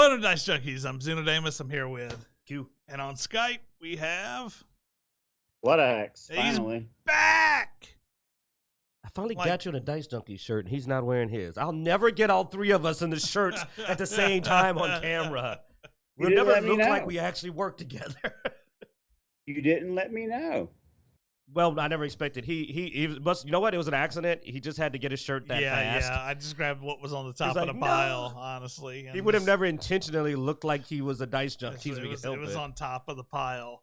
Hello to Dice Junkies. I'm Xenodamus. I'm here with Q. And on Skype, we have... What X? He's Finally. back! I finally got you in a Dice Junkie shirt, and he's not wearing his. I'll never get all three of us in the shirts at the same time on camera. We'll never look like we actually work together. You didn't let me know. Well, I never expected. He must, you know what? It was an accident. He just had to get his shirt that fast. Yeah, I just grabbed what was on the top like, of the pile, honestly. He would have never intentionally looked like he was a Dice Junkie. It was on top of the pile.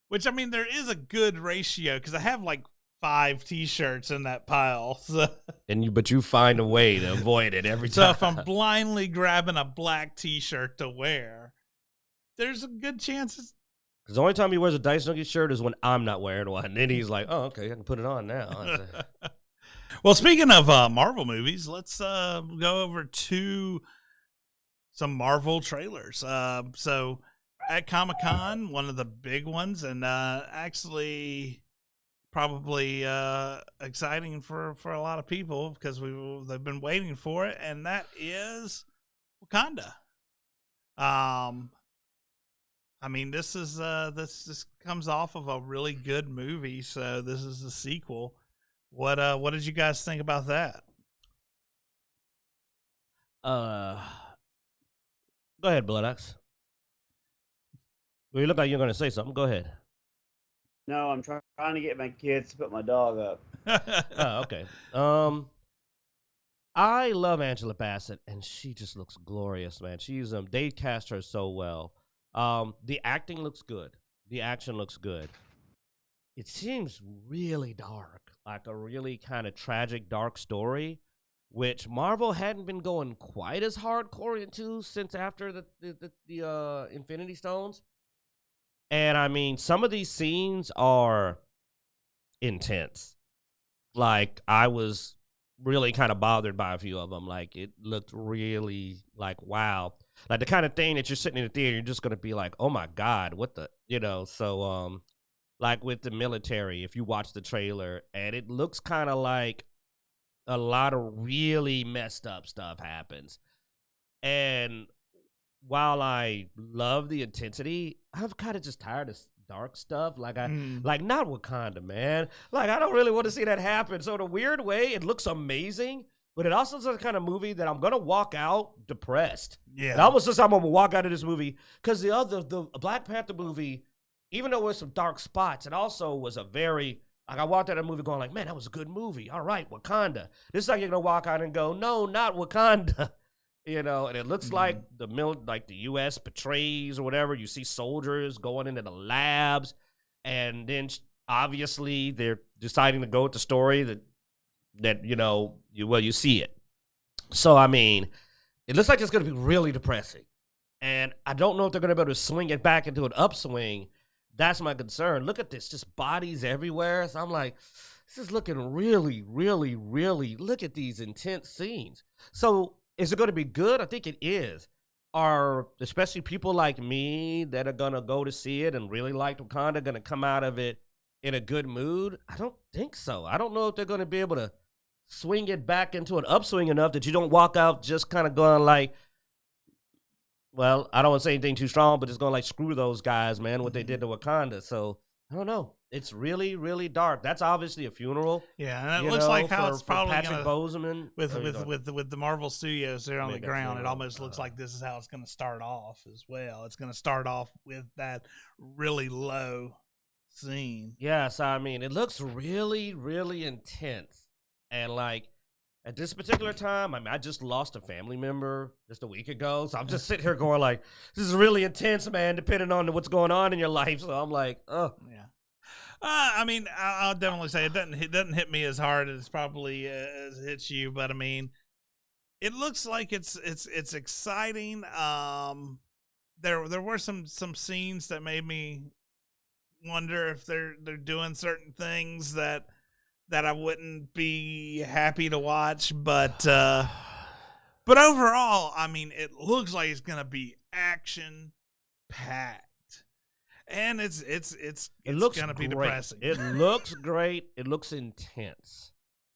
Which, I mean, there is a good ratio, because I have like 5 T-shirts in that pile. So. But you find a way to avoid it every time. So if I'm blindly grabbing a black T-shirt to wear, there's a good chance Because the only time he wears a Dice Junkie shirt is when I'm not wearing one. And then he's like, oh, okay, I can put it on now. Well, speaking of Marvel movies, let's go over to some Marvel trailers. So at Comic-Con, one of the big ones, and actually probably exciting for a lot of people because they've been waiting for it, and that is Wakanda. I mean, this comes off of a really good movie, so this is the sequel. What did you guys think about that? Go ahead, Bloodaxe. Well, you look like you're going to say something. Go ahead. No, I'm trying to get my kids to put my dog up. Oh, okay. I love Angela Bassett, and she just looks glorious, man. She's they cast her so well. The acting looks good. The action looks good. It seems really dark, like a really kind of tragic, dark story, which Marvel hadn't been going quite as hardcore into since after the Infinity Stones. And I mean, some of these scenes are intense. Like, I was really kind of bothered by a few of them. Like, it looked really like, wow. Like the kind of thing that you're sitting in the theater, you're just going to be like, oh my God, what the, so, like with the military, if you watch the trailer, and it looks kind of like a lot of really messed up stuff happens. And while I love the intensity, I'm kind of just tired of dark stuff. Like like not Wakanda, man. Like I don't really want to see that happen. So in a weird way, it looks amazing. But it also is the kind of movie that I'm going to walk out depressed. Yeah. And almost just I'm going to walk out of this movie because the Black Panther movie, even though there was some dark spots, it also was a very, like I walked out of the movie going like, man, that was a good movie. All right, Wakanda. This is like you're going to walk out and go, no, not Wakanda. And it looks like the U.S. betrays or whatever. You see soldiers going into the labs, and then obviously they're deciding to go with the story that you see it. So, I mean, it looks like it's going to be really depressing. And I don't know if they're going to be able to swing it back into an upswing. That's my concern. Look at this, just bodies everywhere. So I'm like, this is looking really, really, really, look at these intense scenes. So is it going to be good? I think it is. Are especially people like me that are going to go to see it and really like Wakanda going to come out of it in a good mood? I don't think so. I don't know if they're going to be able to swing it back into an upswing enough that you don't walk out just kind of going like, well, I don't want to say anything too strong, but it's going like, screw those guys, man, what they did to Wakanda. So, I don't know. It's really, really dark. That's obviously a funeral. Yeah, and it looks like how it's probably Patrick Boseman. With the Marvel Studios there on the ground, it almost looks like this is how it's going to start off as well. It's going to start off with that really low scene. Yes, I mean, it looks really, really intense. And like at this particular time, I mean, I just lost a family member just a week ago. So I'm just sitting here going like, this is really intense, man, depending on what's going on in your life. So I'm like, oh. Yeah. I mean, I'll definitely say it doesn't hit me as hard as probably as it hits you, but I mean, it looks like it's exciting. There were some scenes that made me wonder if they're doing certain things that I wouldn't be happy to watch, but overall, I mean, it looks like it's gonna be action packed. And it's gonna be depressing. It looks great. It looks intense.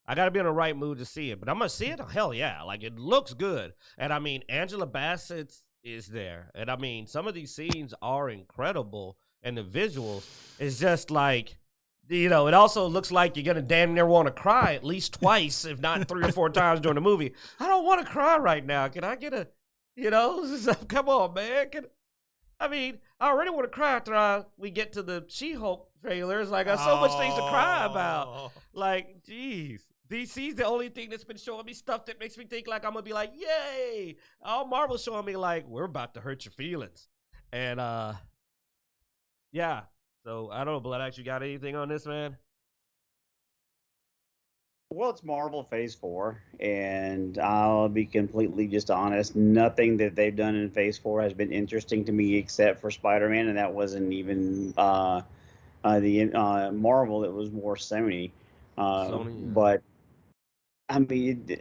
I gotta be in the right mood to see it, but I'm gonna see it. Hell yeah! Like it looks good. And I mean, Angela Bassett's is there. And I mean, some of these scenes are incredible, and the visuals is just like, it also looks like you're going to damn near want to cry at least twice, if not 3 or 4 times during the movie. I don't want to cry right now. Can I get a, come on, man. I already want to cry after we get to the She-Hulk trailer. It's like, I got so much things to cry about. Like, geez. DC's the only thing that's been showing me stuff that makes me think like I'm going to be like, yay. All Marvel's showing me like, we're about to hurt your feelings. And, yeah. So, I don't know, Blood, you got anything on this, man? Well, it's Marvel Phase 4, and I'll be completely just honest. Nothing that they've done in Phase 4 has been interesting to me except for Spider-Man, and that wasn't even the Marvel. It was more Sony. Sony, yeah. But, I mean,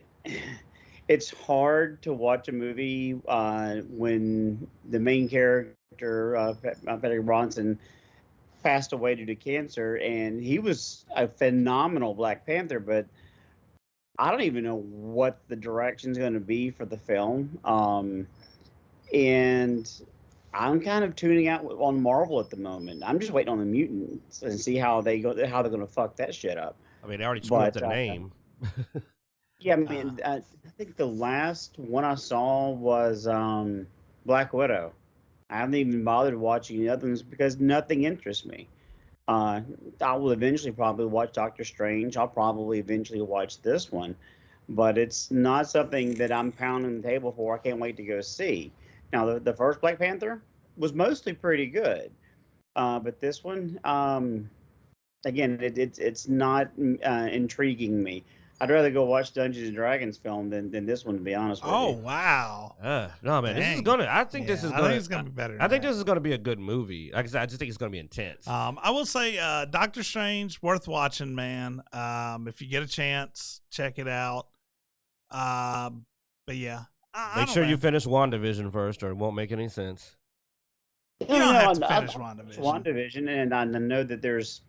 it's hard to watch a movie when the main character, Patrick Bronson, passed away due to cancer, and he was a phenomenal Black Panther, but I don't even know what the direction's going to be for the film. And I'm kind of tuning out on Marvel at the moment. I'm just waiting on the mutants and see how they're going to fuck that shit up. I mean, they already screwed up the name. Yeah, I mean, I think the last one I saw was Black Widow. I haven't even bothered watching the other ones because nothing interests me. I will eventually probably watch Doctor Strange. I'll probably eventually watch this one, but it's not something that I'm pounding the table for. I can't wait to go see. Now, the first Black Panther was mostly pretty good, but this one, again, it's not intriguing me. I'd rather go watch Dungeons and Dragons film than this one, to be honest with you. Oh, wow. No, man, this is gonna. I think this is gonna. I think it's gonna be better. I think this is gonna be a good movie. Like I said, I just think it's gonna be intense. I will say, Doctor Strange, worth watching, man. If you get a chance, check it out. But yeah, make sure you finish WandaVision first, or it won't make any sense. You don't have to finish WandaVision, and I know that there's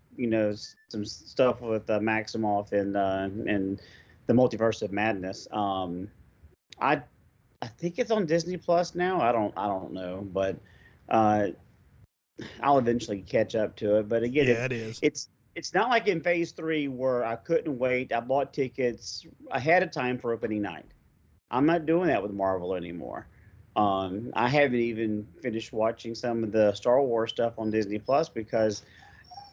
some stuff with Maximoff and the Multiverse of Madness. I think it's on Disney Plus now. I don't know, but I'll eventually catch up to it. But again, it is. It's not like in Phase 3 where I couldn't wait. I bought tickets ahead of time for opening night. I'm not doing that with Marvel anymore. I haven't even finished watching some of the Star Wars stuff on Disney Plus because,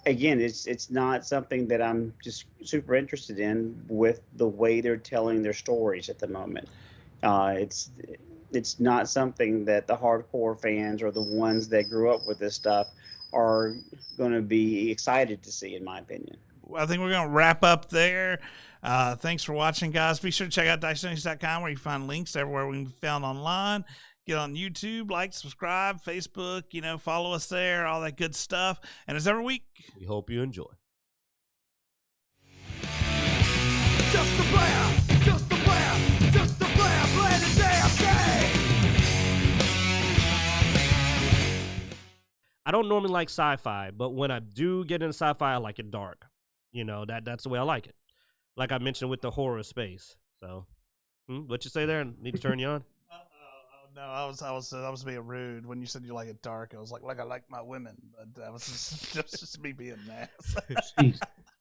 again, it's not something that I'm just super interested in with the way they're telling their stories at the moment. It's not something that the hardcore fans or the ones that grew up with this stuff are going to be excited to see, in my opinion. I think we're going to wrap up there. Thanks for watching, guys. Be sure to check out Dicejunkies.com where you find links everywhere we can be found online. Get on YouTube, like, subscribe, Facebook, follow us there, all that good stuff. And as every week, we hope you enjoy. Just a player, just a player, just a player, play the damn game. I don't normally like sci-fi, but when I do get into sci-fi, I like it dark. That's the way I like it. Like I mentioned with the horror space. So, what you say there? Need to turn you on? No, I was being rude when you said you like it dark. I was like I like my women, but that was just me being an ass.